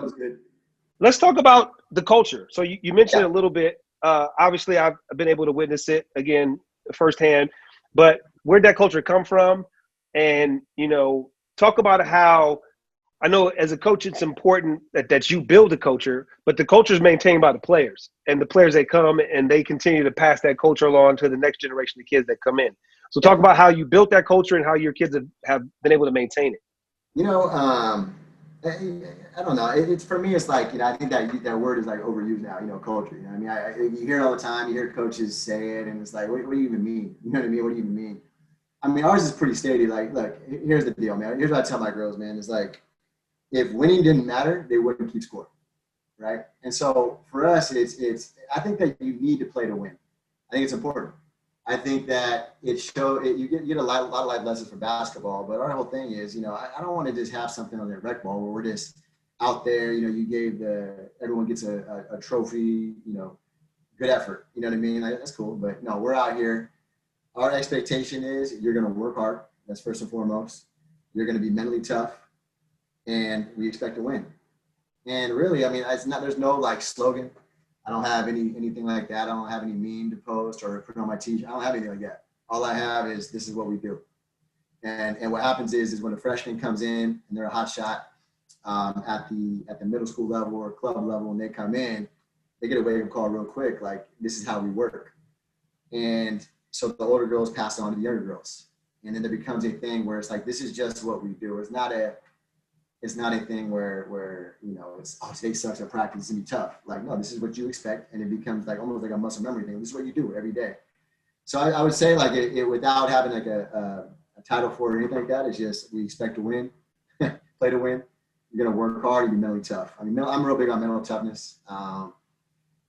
was good. Let's talk about the culture. So you mentioned Yeah. a little bit. Obviously, I've been able to witness it again firsthand. But where'd that culture come from? And talk about how I know as a coach, it's important that you build a culture, but the culture is maintained by the players and the players that come and they continue to pass that culture along to the next generation of kids that come in. So talk about how you built that culture and how your kids have been able to maintain it. I don't know. It's for me. It's like I think that word is like overused now. Culture. You hear it all the time. You hear coaches say it, and it's like, what do you even mean? You know what I mean? What do you even mean? I mean, ours is pretty stated. Like, look, here's the deal, man. Here's what I tell my girls, man. It's like, if winning didn't matter, they wouldn't keep scoring, right? And so for us, it's. I think that you need to play to win. I think it's important. I think that you get a lot of life lessons from basketball, but our whole thing is, I don't want to just have something on their rec ball where we're just out there, you gave everyone gets a trophy, good effort, you know what I mean? Like, that's cool, but no, we're out here. Our expectation is you're going to work hard. That's first and foremost. You're going to be mentally tough, and we expect to win. And really, I mean, there's no like slogan. I don't have anything like that. I don't have any meme to post or put on my t-shirt. I don't have anything like that. All I have is this is what we do. And what happens is when a freshman comes in and they're a hot shot at the middle school level or club level, and they come in, they get a wake-up call real quick, like this is how we work. And so the older girls pass it on to the younger girls. And then there becomes a thing where it's like, this is just what we do. It's not a thing where it's, today sucks at practice, it's gonna be tough. Like, no, this is what you expect, and it becomes like almost like a muscle memory thing. This is what you do every day. So I would say like it without having like a title for it or anything like that, it's just we expect to win, play to win. You're gonna work hard and be mentally tough. I mean, I'm real big on mental toughness,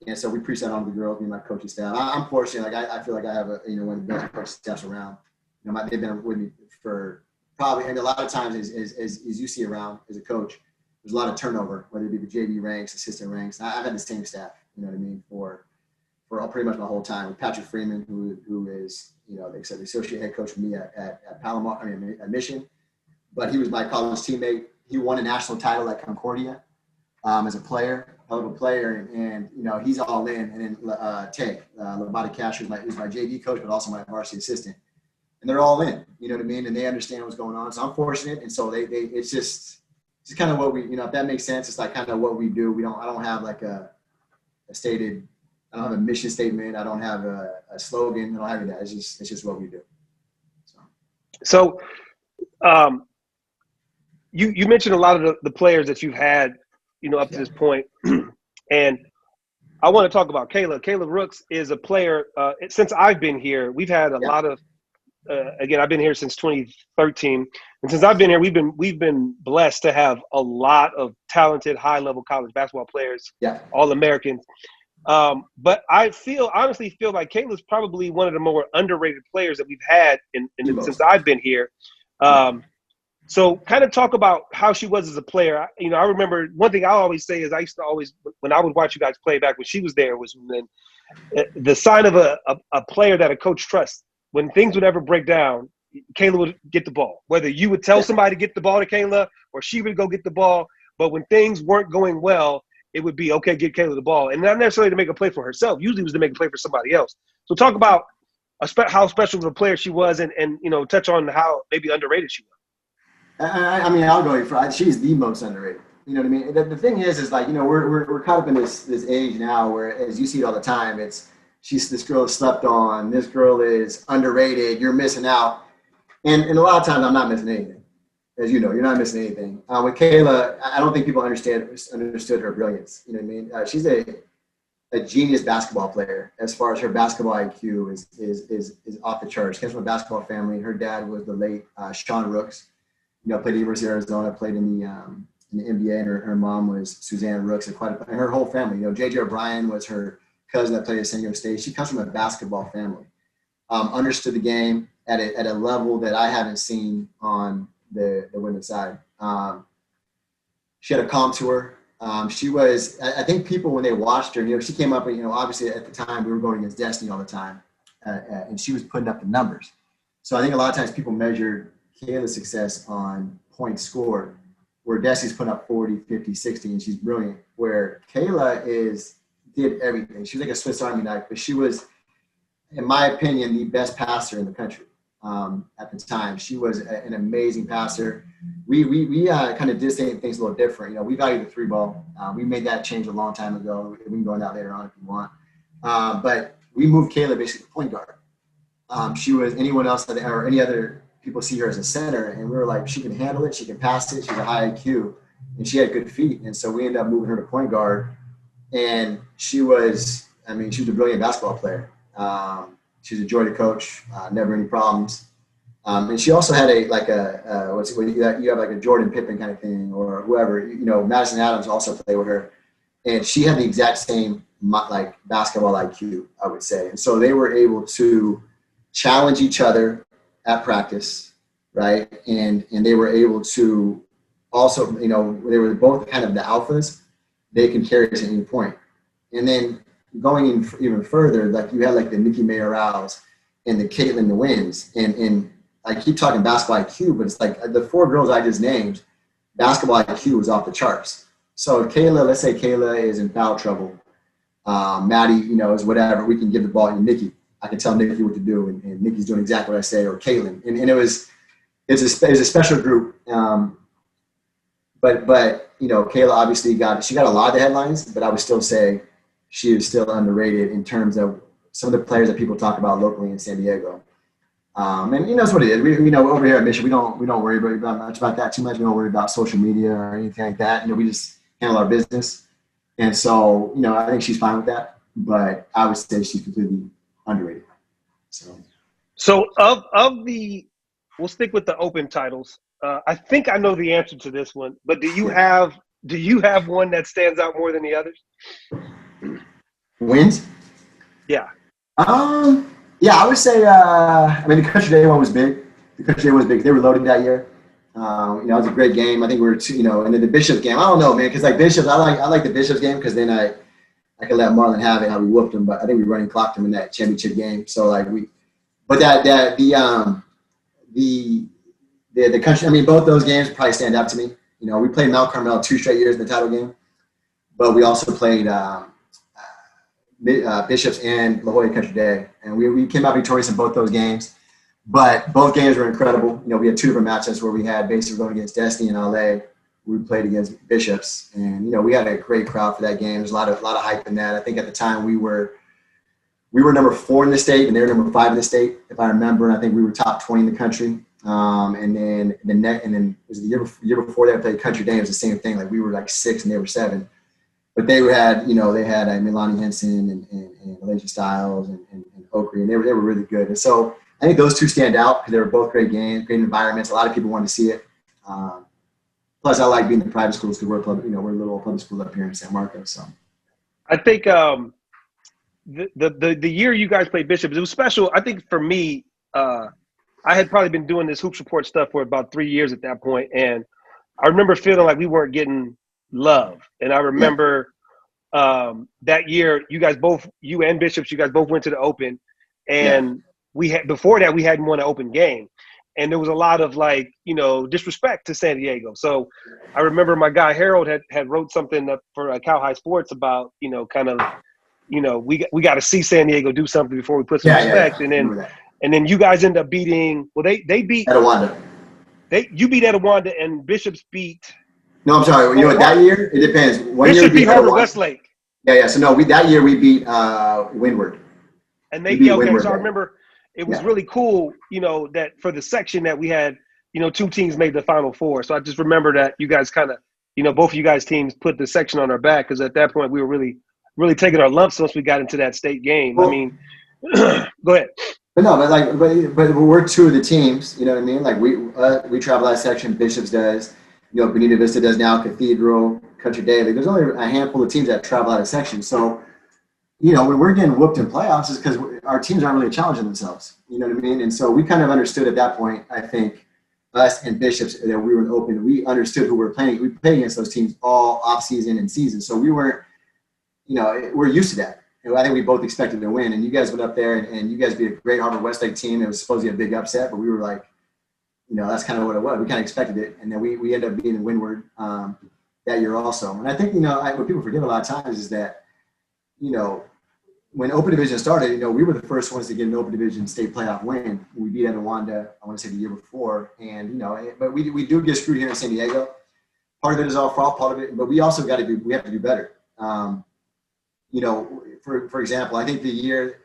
and so we preach that on the girls, me and my coaching staff. I'm fortunate, like I feel like I have one of the best coaching staffs around. They've been with me for probably, and a lot of times as you see around as a coach, there's a lot of turnover, whether it be the JV ranks, assistant ranks. I've had the same staff, you know what I mean, for pretty much my whole time. With Patrick Freeman, who is, they said the associate head coach for me at Palomar, at Mission, but he was my college teammate. He won a national title at Concordia as a player, hell of a player, and he's all in. And then Tay Labata Cash, who's my JV coach, but also my varsity assistant. And they're all in, you know what I mean? And they understand what's going on. So I'm fortunate. And so it's just kind of what we, if that makes sense, it's like kind of what we do. I don't have like a stated, I don't have a mission statement. I don't have a slogan. I don't have any of that. It's just what we do. So you mentioned a lot of the players that you've had, up to this point. And I want to talk about Kayla. Kayla Rooks is a player, since I've been here, we've had a lot of, again, I've been here since 2013, and since I've been here, we've been blessed to have a lot of talented, high-level college basketball players, all Americans. But I honestly feel like Kayla's probably one of the more underrated players that we've had since I've been here. So kind of talk about how she was as a player. I remember one thing I always say is I used to always, when I would watch you guys play back when she was there, was when the sign of a player that a coach trusts. When things would ever break down, Kayla would get the ball. Whether you would tell somebody to get the ball to Kayla or she would go get the ball. But when things weren't going well, it would be, okay, get Kayla the ball. And not necessarily to make a play for herself. Usually it was to make a play for somebody else. So talk about how special of a player she was and touch on how maybe underrated she was. I mean, I'll go for she's the most underrated. You know what I mean? The thing is like, we're caught up in this age now where, as you see it all the time, it's, this girl is slept on. This girl is underrated. You're missing out. And a lot of times I'm not missing anything. As you know, you're not missing anything. With Kayla, I don't think people understood her brilliance. You know what I mean? She's a genius basketball player. As far as her basketball IQ is off the charts. She comes from a basketball family. Her dad was the late Sean Rooks. Played at the University of Arizona, played in the NBA, and her mom was Suzanne Rooks. And her whole family. J.J. O'Brien was her cousin that played at San Diego State. She comes from a basketball family. Understood the game at a level that I haven't seen on the women's side. She had a calm to her. She was, I think people, when they watched her, she came up and, obviously at the time we were going against Destiny all the time. And she was putting up the numbers. So I think a lot of times people measured Kayla's success on points scored. where Desi's putting up 40, 50, 60, and she's brilliant. Where Kayla did everything. She was like a Swiss Army knife, but she was, in my opinion, the best passer in the country at the time. She was an amazing passer. We kind of did things a little different. You know, we value the 3-ball. We made that change a long time ago. We can go into that later on if you want. But we moved Kayla basically to point guard. She was anyone else or any other people see her as a center, and we were like, she can handle it, she can pass it, she's a high IQ, and she had good feet. And so we ended up moving her to point guard, and she was a brilliant basketball player. She was a joy to coach, never any problems. And she also had you have like a Jordan Pippen kind of thing, or whoever, you know, Madison Adams also played with her, and she had the exact same like basketball IQ, I would say. And so they were able to challenge each other at practice, right? And they were able to also, you know, they were both kind of the alphas. They can carry it to any point. And then going in even further, like you had like the Nikki Mayorals and the Caitlin Nguyen's, and I keep talking basketball IQ, but it's like the 4 girls I just named, basketball IQ was off the charts. So let's say Kayla is in foul trouble. Maddie, you know, is whatever. We can give the ball to Nikki. I can tell Nikki what to do, and Nikki's doing exactly what I say, or Caitlin. And it's a special group. But you know, Kayla obviously got a lot of the headlines, but I would still say she is still underrated in terms of some of the players that people talk about locally in San Diego. And you know, that's what it is. We, you know, over here at Mission, we don't worry much about that too much. We don't worry about social media or anything like that. You know, we just handle our business. And so, you know, I think she's fine with that, but I would say she's completely underrated. So we'll stick with the open titles. I think I know the answer to this one, but do you have one that stands out more than the others? Wins? Yeah. Yeah, I would say, the Country Day one was big. The Country Day one was big. They were loaded that year. You know, it was a great game. I think we were, you know, and then the Bishops game, I don't know, man, because like Bishops, I like the Bishops game because then I could let Marlon have it, how we whooped them, but I think we running clocked them in that championship game. So like the Country, I mean, both those games probably stand out to me. You know, we played Mount Carmel 2 straight years in the title game, but we also played Bishops and La Jolla Country Day, and we came out victorious in both those games. But both games were incredible. You know, we had 2 different matchups where we had basically going against Destiny in LA. We played against Bishops, and you know, we had a great crowd for that game. There's a lot of hype in that. I think at the time we were number 4 in the state, and they were number 5 in the state, if I remember. And I think we were top 20 in the country. And then it was the year before that, I played Country Day. It was the same thing. Like we were like 6 and they were 7. But they had Milani Henson and Alicia Stiles and Oakley, and they were really good. And so I think those 2 stand out because they were both great games, great environments. A lot of people wanted to see it. Plus, I like being in the private schools because we're a little public school up here in San Marcos. So I think the year you guys played Bishops, it was special. I think for me, I had probably been doing this Hoops Report stuff for about 3 years at that point, and I remember feeling like we weren't getting love. And I remember that year, you and Bishops, you guys both went to the Open, and before that we hadn't won an Open game, and there was a lot of like, you know, disrespect to San Diego. So I remember my guy Harold had wrote something up for Cal High Sports about, you know, kind of, you know, we got to see San Diego do something before we put some respect. And then you guys end up beating. Well, they beat Etowanda. You beat Etowanda, and Bishops beat. No, I'm sorry. You know what? That year it depends. Bishop beat Harvard Westlake. Yeah. So no, that year we beat Windward. And they beat Windward. So I remember it was really cool, you know, that for the section that we had, you know, 2 teams made the Final Four. So I just remember that you guys kind of, you know, both of you guys teams put the section on our back because at that point we were really, really taking our lumps once we got into that state game. Well, I mean, go ahead. But no, but we're 2 of the teams. You know what I mean? Like we travel that section. Bishops does. You know, Bonita Vista does now. Cathedral, Country Day. Like, there's only a handful of teams that travel out of section. So, you know, when we're getting whooped in playoffs, is because our teams aren't really challenging themselves. You know what I mean? And so we kind of understood at that point. I think us and Bishops, that we were open. We understood who we were playing. We played against those teams all off season and season. So we weren't, you know, we're used to that. I think we both expected to win, and you guys went up there and you guys beat a great Harvard Westlake team. It was supposed to be a big upset, but we were like, that's kind of what it was. We kind of expected it, and then we ended up being in Windward that year also. And I think what people forget a lot of times is that when Open Division started, we were the first ones to get an Open Division state playoff win. We beat Etiwanda, I want to say the year before, and but we do get screwed here in San Diego. Part of it is our fault, part of it, but we also we have to do better. For example, I think the year,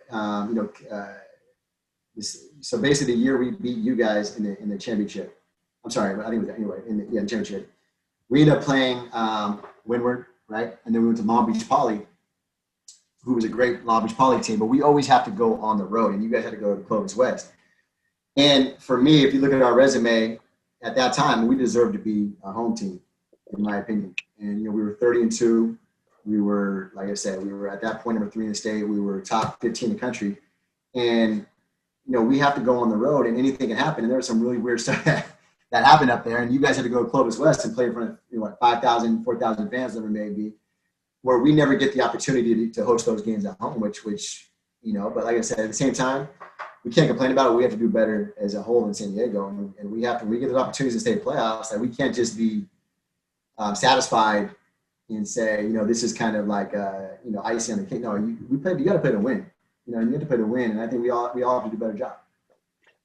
so basically the year we beat you guys in the championship. I'm sorry, but I think it was anyway in the championship. We ended up playing Windward, right, and then we went to Long Beach Poly, who was a great Long Beach Poly team, but we always have to go on the road, and you guys had to go to Clovis West. And for me, if you look at our resume at that time, we deserved to be a home team, in my opinion. And we were 30-2. We were, like I said, we were at that point number 3 in the state. We were top 15 in the country, and we have to go on the road, and anything can happen. And there was some really weird stuff that happened up there, and you guys had to go to Clovis West and play in front of 5,000, 4,000 fans, whatever it may be, where we never get the opportunity to host those games at home, which but like I said, at the same time, we can't complain about it. We have to do better as a whole in San Diego, and we get those opportunities to stay in playoffs. Like, we can't just be satisfied and say, this is kind of like icing on the cake. No, you got to play to win. You have to play to win, and I think we all have to do a better job.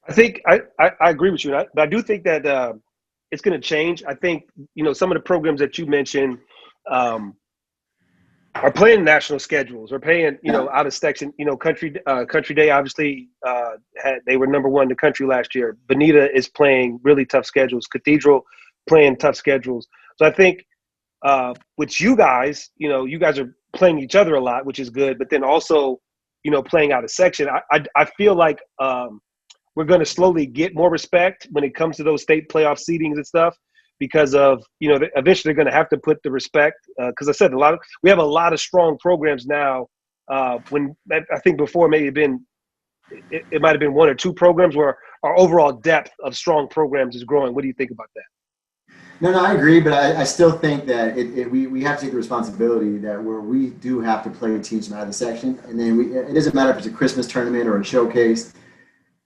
I think I agree with you, but I do think that it's going to change. I think some of the programs that you mentioned are playing national schedules or playing out of section. Country Day obviously they were number 1 in the country last year. Bonita is playing really tough schedules. Cathedral playing tough schedules. So I think with you guys, you guys are playing each other a lot, which is good. But then also playing out of section, I feel like we're going to slowly get more respect when it comes to those state playoff seedings and stuff, because of eventually they're going to have to put the respect. Because I said we have a lot of strong programs now. When I think before maybe it might have been 1 or 2 programs where our overall depth of strong programs is growing. What do you think about that? No, I agree, but I still think that we have to take the responsibility that where we do have to play teams from out of the section, and then it doesn't matter if it's a Christmas tournament or a showcase.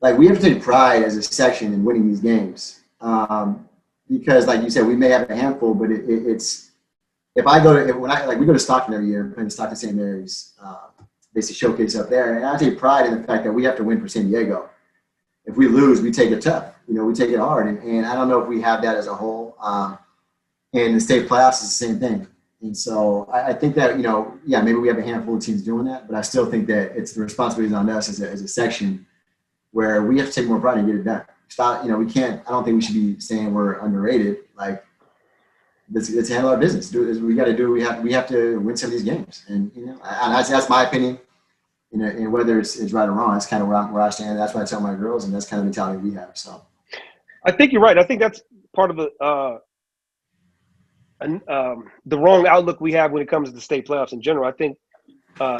Like, we have to take pride as a section in winning these games, because, like you said, we may have a handful, but it's we go to Stockton every year, playing Stockton St. Mary's, basically showcase up there, and I take pride in the fact that we have to win for San Diego. If we lose, we take it tough. We take it hard. And I don't know if we have that as a whole. And the state playoffs is the same thing. And so I think that, maybe we have a handful of teams doing that, but I still think that it's the responsibility on us as a section where we have to take more pride and get it done. We can't, I don't think we should be saying we're underrated. Like, let's handle our business. Do what we got to do. We have to win some of these games. And, that's my opinion. And whether it's right or wrong, that's kind of where I stand. That's what I tell my girls, and that's kind of the mentality we have. So, I think you're right. I think that's part of the wrong outlook we have when it comes to the state playoffs in general. I think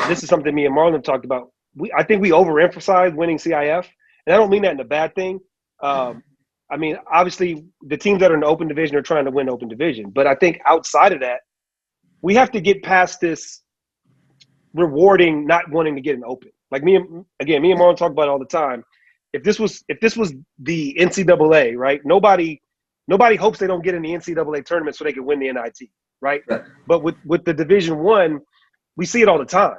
this is something me and Marlon talked about. I think we overemphasize winning CIF, and I don't mean that in a bad thing. I mean, obviously, the teams that are in the Open Division are trying to win Open Division, but I think outside of that, we have to get past this rewarding not wanting to get an Open. Like me and Marlon talk about it all the time. If this was the NCAA, right? Nobody hopes they don't get in the NCAA tournament so they can win the NIT, right? But with the Division I, we see it all the time.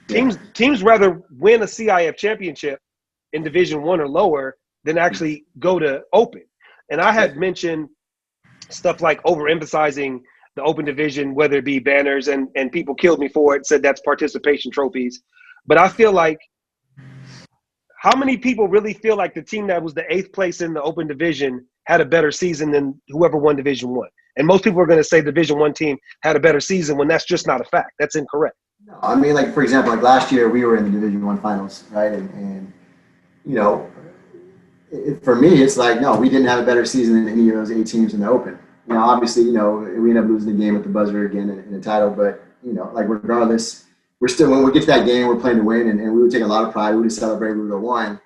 Teams rather win a CIF championship in Division I or lower than actually go to Open. And I had mentioned stuff like overemphasizing the Open Division, whether it be banners, and people killed me for it, said that's participation trophies. But I feel like, how many people really feel like the team that was the 8th place in the Open Division had a better season than whoever won Division I? And most people are going to say Division I team had a better season when that's just not a fact. That's incorrect. No, I mean, like, for example, like last year we were in the Division I finals, right? And for me, it's like, no, we didn't have a better season than any of those 8 teams in the Open. Obviously, we ended up losing the game at the buzzer again in the title, but, like, regardless, we're still, when we get to that game, we're playing to win, and we would take a lot of pride. We would celebrate, we would have won.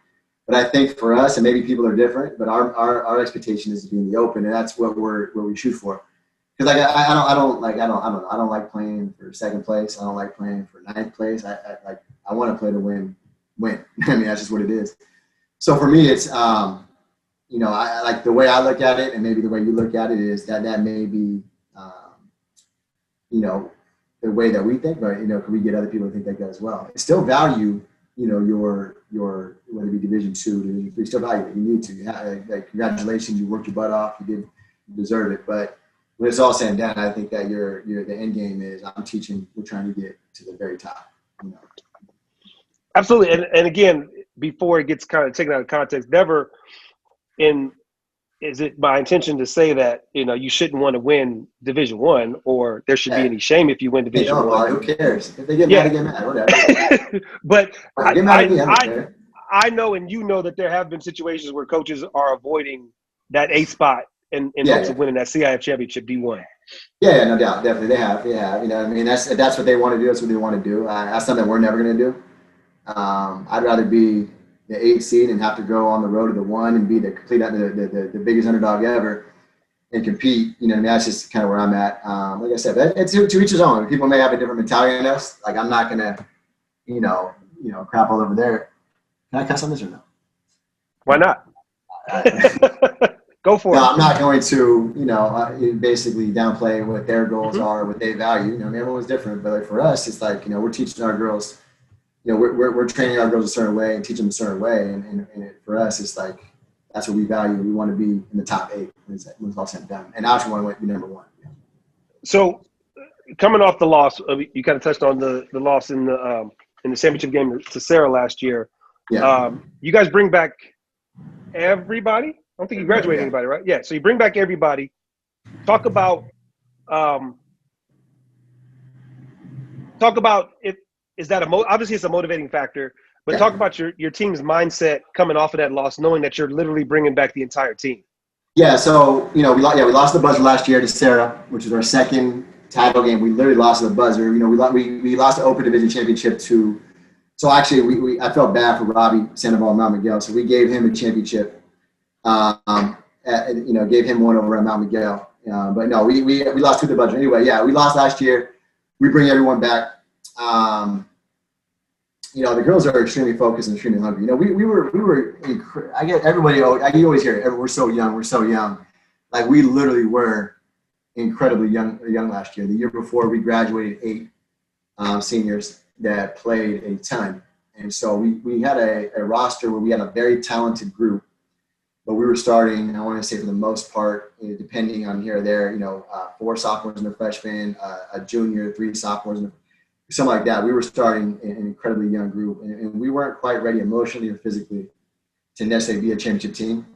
But I think for us, and maybe people are different, but our expectation is to be in the Open, and that's what we shoot for. Because, like, I don't like playing for 2nd place. I don't like playing for 9th place. I want to play to win. I mean, that's just what it is. So for me, it's you know, I like the way I look at it, and maybe the way you look at it is that may be, you know, the way that we think, but, you know, can we get other people to think like that as well? Still value, you know, your whether it be Division II, Division III, still value it. You need to. Like, congratulations, you worked your butt off. You deserve it. But when it's all said and done, I think that the end game is we're trying to get to the very top. You know? Absolutely. And again, before it gets kind of taken out of context, never is it my intention to say that, you know, you shouldn't want to win Division I, or there should be any shame if you win Division I. Who cares? If they get mad, they get mad. Whatever. But get mad at me, I don't care. I know, and you know, that there have been situations where coaches are avoiding that A spot in hopes of winning that CIF championship D1. Yeah, no doubt. Definitely. They have. Yeah. You know, I mean, that's what they want to do. That's what they want to do. That's something we're never going to do. I'd rather be the 8 seed and have to go on the road to the 1 and be the biggest underdog ever and compete. You know, I mean, that's just kind of where I'm at. Like I said, it's to each his own. People may have a different mentality than us. Like, I'm not gonna, you know, crap all over there. Can I cuss on this or no? Why not? Go for it. I'm not going to, you know, basically downplay what their goals are, what they value. You know, I mean, everyone's different, but like for us, it's like, you know, we're teaching our girls. You know, we're training our girls a certain way and teaching them a certain way, and for us, it's like that's what we value. We want to be in the top 8 when it's all said and done, and obviously want to be number 1. Yeah. So, coming off the loss, you kind of touched on the loss in the championship game to Sarah last year. Yeah. You guys bring back everybody. I don't think you graduated anybody, right? Yeah. So you bring back everybody. Talk about if. Is that obviously it's a motivating factor, but talk about your team's mindset coming off of that loss, knowing that you're literally bringing back the entire team. Yeah. So, you know, we lost the buzzer last year to Sarah, which was our second title game. We literally lost the buzzer. You know, we lost the Open Division Championship to. So actually, I felt bad for Robbie Sandoval and Mount Miguel. So we gave him a championship. You know, gave him one over at Mount Miguel. But no, we lost to the buzzer anyway. Yeah, we lost last year. We bring everyone back. You know, the girls are extremely focused and extremely hungry. You know, we were. I get everybody. You always hear it. We're so young. We're so young. Like, we literally were incredibly young last year. The year before, we graduated 8 seniors that played a ton, and so we had a roster where we had a very talented group, but we were starting. I want to say for the most part, depending on here or there, you know, 4 sophomores and a freshman, a junior, 3 sophomores and something like that. We were starting an incredibly young group, and we weren't quite ready emotionally or physically to necessarily be a championship team.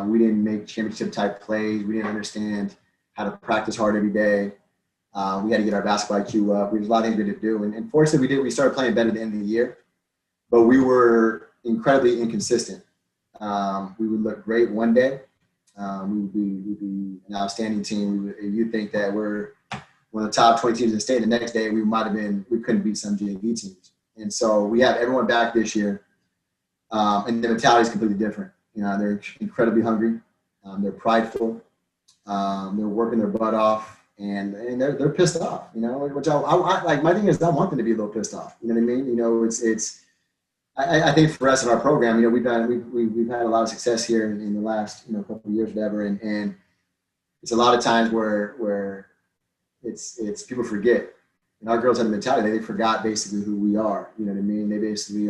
We didn't make championship type plays. We didn't understand how to practice hard every day. We had to get our basketball IQ up. There's a lot of things we had to do, and fortunately we started playing better at the end of the year, but we were incredibly inconsistent. We would look great one day. We would be an outstanding team. You think that we're one of the top 20 teams in the state. The next day, we couldn't beat some JV teams. And so we have everyone back this year. And the mentality is completely different. You know, they're incredibly hungry. They're prideful. They're working their butt off, and they're pissed off, you know, which I like. My thing is, I want them to be a little pissed off. You know what I mean? You know, I think for us in our program, you know, we've had a lot of success here in the last, you know, couple of years, whatever. And it's a lot of times where it's people forget. And our girls have the mentality they forgot basically who we are. You know what I mean? They basically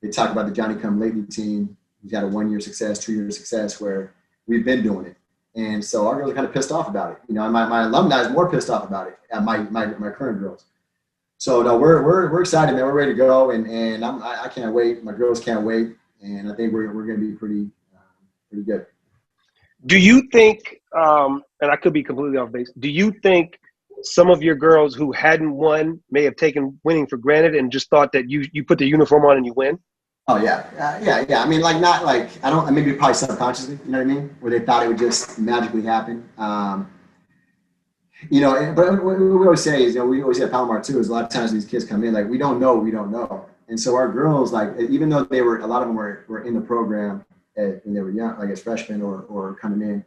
they talk about the Johnny Come Lately team. We've got a 1-year success, 2-year success where we've been doing it. And so our girls are kind of pissed off about it. You know, my alumni is more pissed off about it at my current girls. So no, we're excited, man. We're ready to go, and I can't wait. My girls can't wait, and I think we're going to be pretty good. Do you think, and I could be completely off base, do you think some of your girls who hadn't won may have taken winning for granted and just thought that you put the uniform on and you win? Oh yeah. I mean, like, not like, I don't, maybe probably subconsciously, you know what I mean? Where they thought it would just magically happen. You know, but what we always say is, you know, we always say at Palomar too, is a lot of times these kids come in, like, we don't know. And so our girls, like, even though a lot of them were in the program when they were young, like as freshmen or coming in,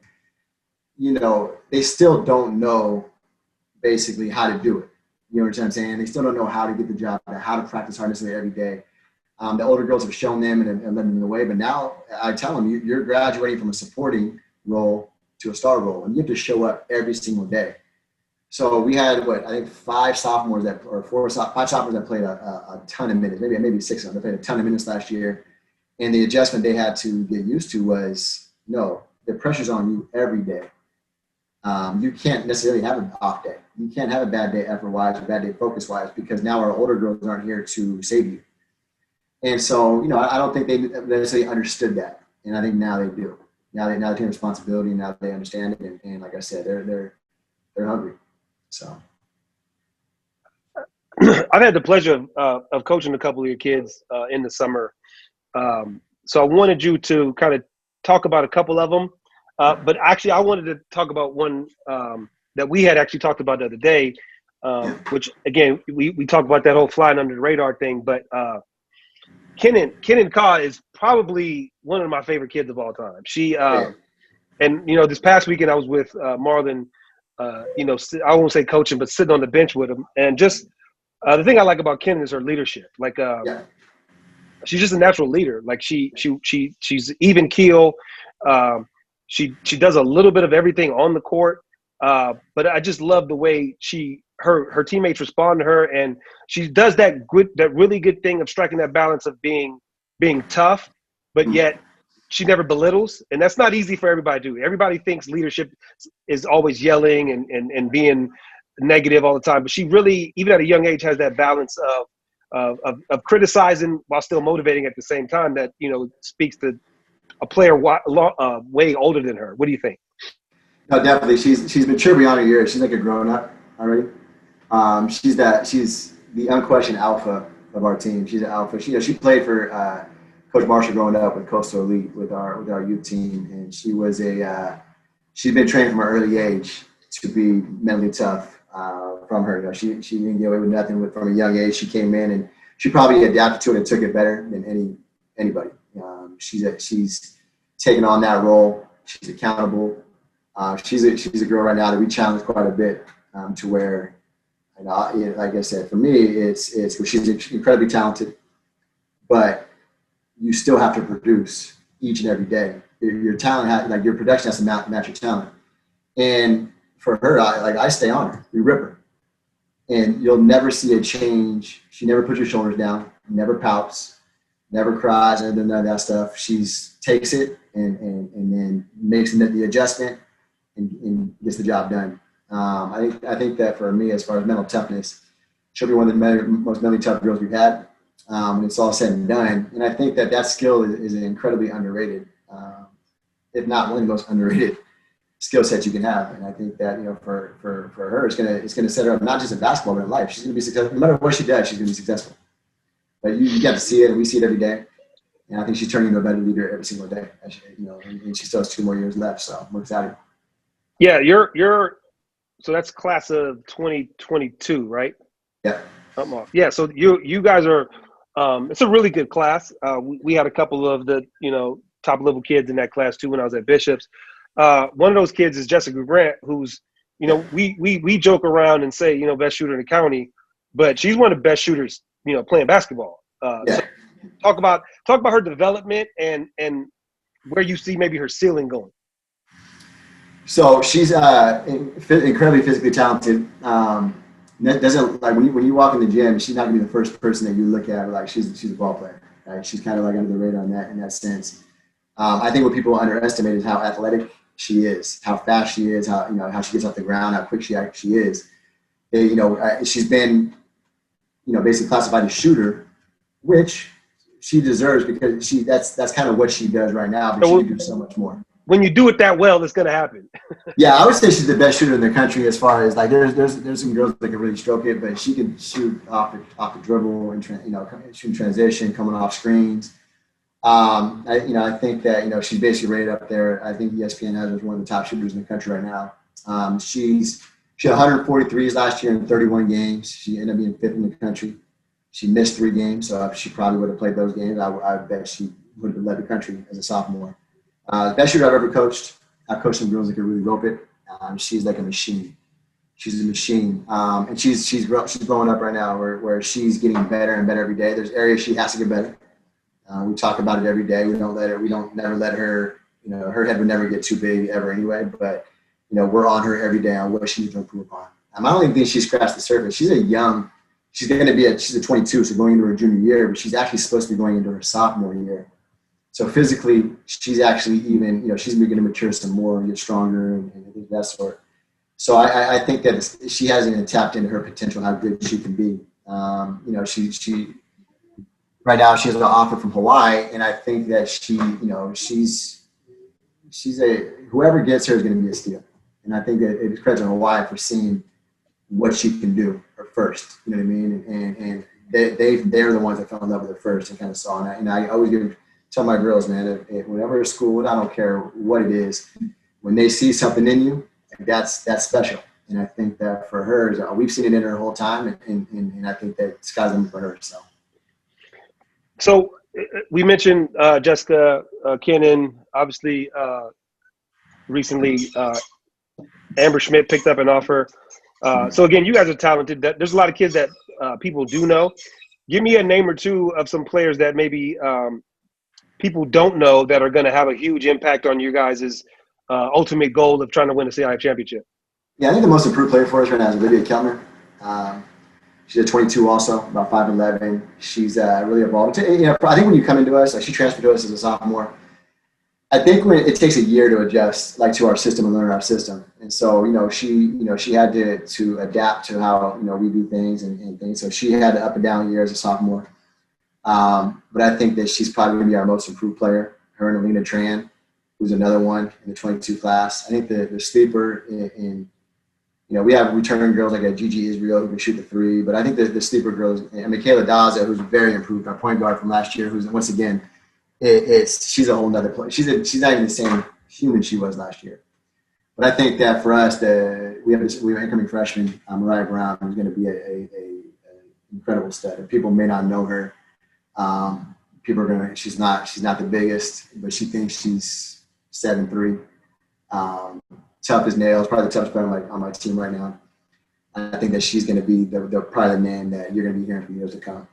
you know, they still don't know basically how to do it. You know what I'm saying? They still don't know how to get the job, how to practice hard necessarily every day. The older girls have shown them and led them the way. But now I tell them, you're graduating from a supporting role to a star role, and you have to show up every single day. So we had I think five sophomores that played a ton of minutes, maybe 6 of them. They played a ton of minutes last year, and the adjustment they had to get used to was no, the pressure's on you every day. You can't necessarily have an off day. You can't have a bad day effort-wise or bad day focus-wise, because now our older girls aren't here to save you. And so, I don't think they necessarily understood that, and I think now they do. Now they take responsibility. Now they understand it, and like I said, they're hungry. So, I've had the pleasure of coaching a couple of your kids in the summer. So I wanted you to kind of talk about a couple of them. But actually, I wanted to talk about one that we had actually talked about the other day, which, again, we talked about that whole flying under the radar thing. But Kenan Ka is probably one of my favorite kids of all time. And, this past weekend I was with Marlon, I won't say coaching, but sitting on the bench with him. And just the thing I like about Kenan is her leadership. Like, she's just a natural leader. Like she's even keel. She does a little bit of everything on the court. But I just love the way her teammates respond to her, and she does that really good thing of striking that balance of being tough, but yet she never belittles, and that's not easy for everybody to do. Everybody thinks leadership is always yelling and being negative all the time, but she really, even at a young age, has that balance of criticizing while still motivating at the same time. That speaks to a player way older than her. What do you think? No, definitely. She's mature beyond her years. She's like a grown up already. She's the unquestioned alpha of our team. She's an alpha. She played for Coach Marshall growing up with Coastal Elite with our youth team, and she's been trained from an early age to be mentally tough. From her, she didn't get away with nothing from a young age. She came in and she probably adapted to it and took it better than anybody. She's taken on that role. She's accountable. She's a girl right now that we challenge quite a bit to where, like I said, for me, it's she's incredibly talented, but you still have to produce each and every day. Your talent, your production has to match your talent. And for her, I stay on her. We rip her, and you'll never see a change. She never puts her shoulders down, never pouts, never cries, and none of that stuff. She takes it and then makes the adjustment and gets the job done. I think that for me, as far as mental toughness, she'll be one of the most mentally tough girls we've had when it's all said and done. And I think that skill is incredibly underrated, if not one of the most underrated skill sets you can have. And I think that for her, it's gonna set her up not just in basketball but in life. She's gonna be successful no matter what she does. She's gonna be successful. But you get to see it, and we see it every day. And I think she's turning into a better leader every single day. And she still has 2 more years left, so we're excited. Yeah, so that's class of 2022, right? Yeah. Yeah. So you guys are. It's a really good class. We had a couple of the top level kids in that class too when I was at Bishop's. One of those kids is Jessica Grant, who's we joke around and say best shooter in the county, but she's one of the best shooters playing basketball. So talk about her development and where you see maybe her ceiling going. So she's incredibly physically talented. Doesn't when you walk in the gym, she's not gonna be the first person that you look at like she's a ball player. Right? She's kind of like under the radar in that sense. I think what people underestimate is how athletic she is, how fast she is, how she gets off the ground, how quick she is. She's been basically classified as shooter, which she deserves because that's kind of what she does right now, but she can do so much more. When you do it that well, it's going to happen. Yeah, I would say she's the best shooter in the country as far as there's some girls that can really stroke it, but she can shoot off the dribble and shoot transition, coming off screens. I think that she's basically rated up there. I think ESPN has her as one of the top shooters in the country right now. She had 143s last year in 31 games. She ended up being 5th in the country. She missed 3 games, so she probably would have played those games. I bet she would have led the country as a sophomore. Best shooter I've ever coached. I've coached some girls that can really rope it. She's like a machine. She's a machine, and she's growing up right now where she's getting better and better every day. There's areas she has to get better. We talk about it every day. We don't never let her, her head would never get too big ever anyway, but, we're on her every day on what she needs to improve upon. I don't even think she's scratched the surface. She's a 22, so going into her junior year, but she's actually supposed to be going into her sophomore year. So physically, she's actually even, she's going to mature some more and get stronger and that sort. So I think that she hasn't even tapped into her potential, how good she can be. She right now she has an offer from Hawaii, and I think that whoever gets her is going to be a steal. And I think that it's credit to Hawaii for seeing what she can do her first. You know what I mean? And they're the ones that fell in love with her first and kind of saw it. And I always tell my girls, man, whenever at school, I don't care what it is, when they see something in you, that's special. And I think that for her, we've seen it in her the whole time, and I think that sky's the limit for her. So we mentioned Jessica Cannon, obviously recently Amber Schmidt picked up an offer. So again, you guys are talented. There's a lot of kids that people do know. Give me a name or two of some players that maybe people don't know that are going to have a huge impact on you guys' ultimate goal of trying to win a CIF championship. Yeah, I think the most improved player for us right now is Olivia Keltner. She's a 22 also, about 5'11". She's really evolved. I think when you come into us, like she transferred to us as a sophomore, I think when it takes a year to adjust, like to our system and learn our system. And so, she had to adapt to how, we do things and things. So she had an up and down year as a sophomore. But I think that she's probably going to be our most improved player. Her and Alina Tran, who's another one in the 22 class. I think the sleeper in we have returning girls like a Gigi Israel who can shoot the three, but I think the sleeper girls, and Michaela Daza, who's very improved, our point guard from last year, who's once again, she's a whole nother player. She's not even the same human she was last year. But I think that for us, we have an incoming freshman, Mariah Brown, who's going to be an incredible stud. And people may not know her. People are going to. She's not the biggest, but she thinks she's 7'3". Tough as nails, probably the toughest player on my team right now. I think that she's going to be probably the name that you're going to be hearing for years to come.